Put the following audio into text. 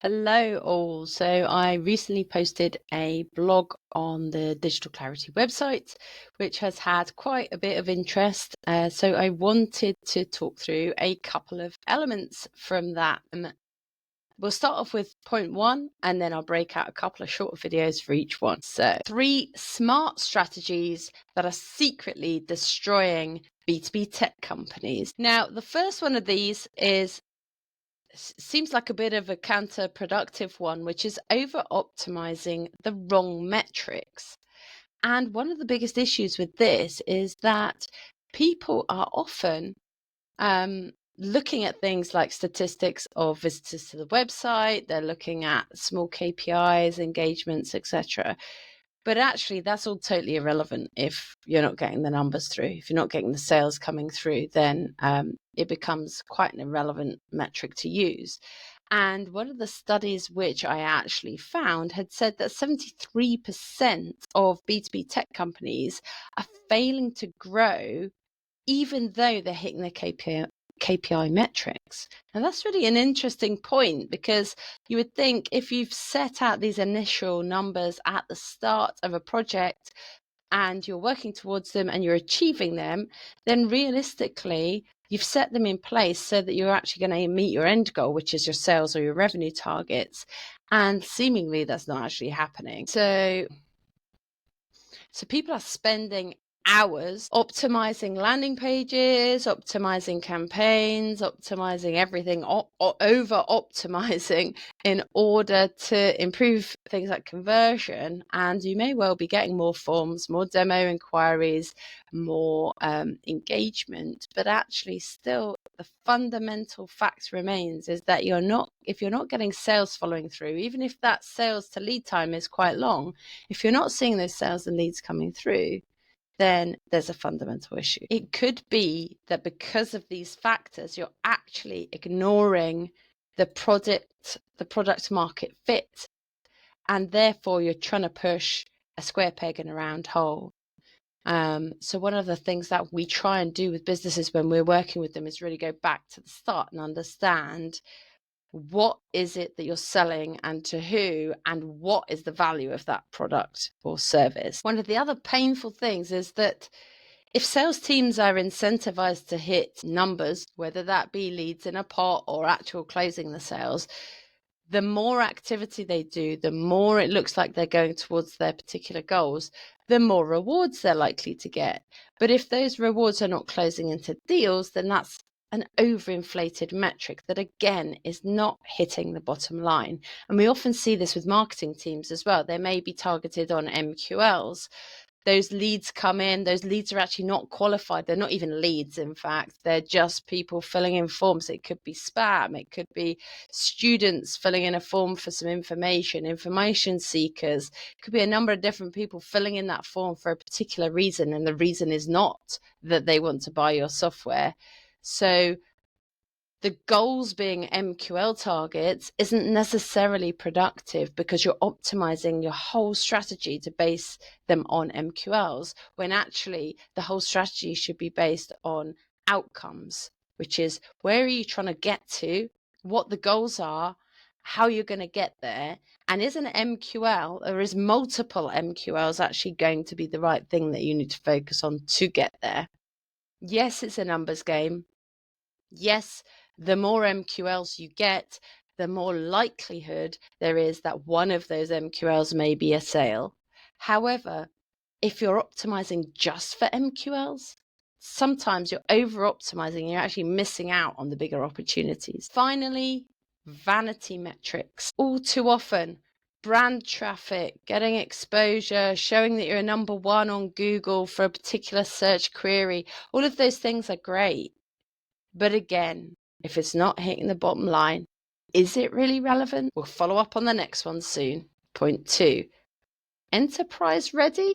Hello all. So I recently posted a blog on the Digital Clarity website, which has had quite a bit of interest. So I wanted to talk through a couple of elements from that. We'll start off with point one, and then I'll break out a couple of short videos for each one. So 3 smart strategies that are secretly destroying B2B tech companies. Now, the first one of these seems like a bit of a counterproductive one, which is over optimizing the wrong metrics. And one of the biggest issues with this is that people are often looking at things like statistics of visitors to the website, they're looking at small KPIs, engagements, etc. But actually, that's all totally irrelevant if you're not getting the numbers through. If you're not getting the sales coming through, then it becomes quite an irrelevant metric to use. And one of the studies which I actually found had said that 73% of B2B tech companies are failing to grow even though they're hitting their KPI metrics. And that's really an interesting point, because you would think if you've set out these initial numbers at the start of a project and you're working towards them and you're achieving them, then realistically you've set them in place so that you're actually going to meet your end goal, which is your sales or your revenue targets. And seemingly that's not actually happening. So people are spending hours optimizing landing pages, optimizing campaigns, optimizing everything, over optimizing in order to improve things like conversion. And you may well be getting more forms, more demo inquiries, more engagement, but actually still the fundamental fact remains is that if you're not getting sales following through, even if that sales to lead time is quite long, if you're not seeing those sales and leads coming through, then there's a fundamental issue. It could be that because of these factors, you're actually ignoring the product market fit, and therefore you're trying to push a square peg in a round hole. So one of the things that we try and do with businesses when we're working with them is really go back to the start and understand what is it that you're selling and to who, and what is the value of that product or service. One of the other painful things is that if sales teams are incentivized to hit numbers, whether that be leads in a pot or actual closing the sales, the more activity they do, the more it looks like they're going towards their particular goals, the more rewards they're likely to get. But if those rewards are not closing into deals, then that's an overinflated metric that, again, is not hitting the bottom line. And we often see this with marketing teams as well. They may be targeted on MQLs. Those leads come in, those leads are actually not qualified. They're not even leads, in fact. They're just people filling in forms. It could be spam. It could be students filling in a form for some information seekers. It could be a number of different people filling in that form for a particular reason, and the reason is not that they want to buy your software. So the goals being MQL targets isn't necessarily productive, because you're optimizing your whole strategy to base them on MQLs, when actually the whole strategy should be based on outcomes, which is where are you trying to get to, what the goals are, how you're going to get there, and is an MQL, or is multiple MQLs actually going to be the right thing that you need to focus on to get there? Yes, it's a numbers game. Yes, the more MQLs you get, the more likelihood there is that one of those MQLs may be a sale. However, if you're optimizing just for MQLs, sometimes you're over optimizing, you're actually missing out on the bigger opportunities. Finally, vanity metrics. All too often, brand traffic, getting exposure, showing that you're number one on Google for a particular search query, all of those things are great. But again, if it's not hitting the bottom line, is it really relevant? We'll follow up on the next one soon. Point 2, enterprise ready?